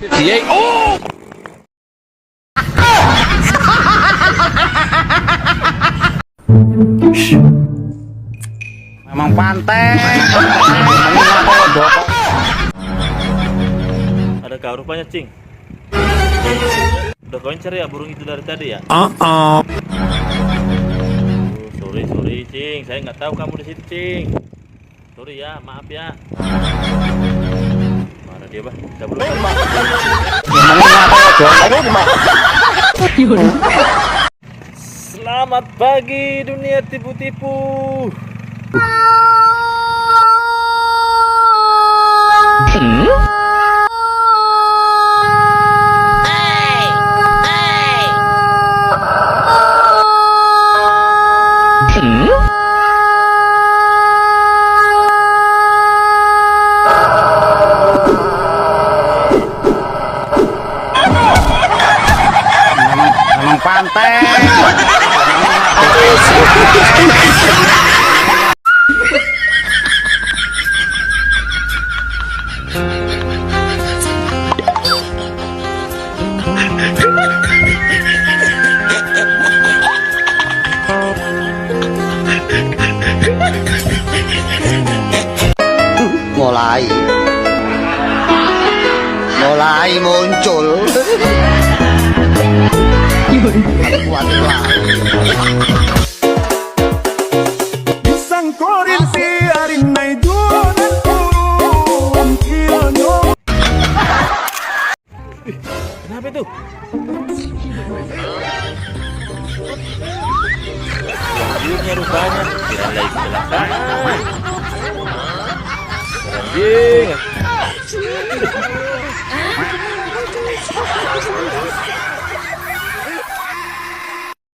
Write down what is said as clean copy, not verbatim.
Dia oh. Memang pantai. Adakah rupanya, Cing? Udah kau cari ya burung itu dari tadi ya? Sorry, Cing. Saya nggak tahu kamu di situ, Cing. Sorry ya, maaf ya. Mana dia, Bah? Kita belum. Selamat pagi dunia tipu-tipu. Memang pantai. mulai muncul. Kenapa itu? Banjirnya rupanya. Kirain lagi kecelakaan. Anjing.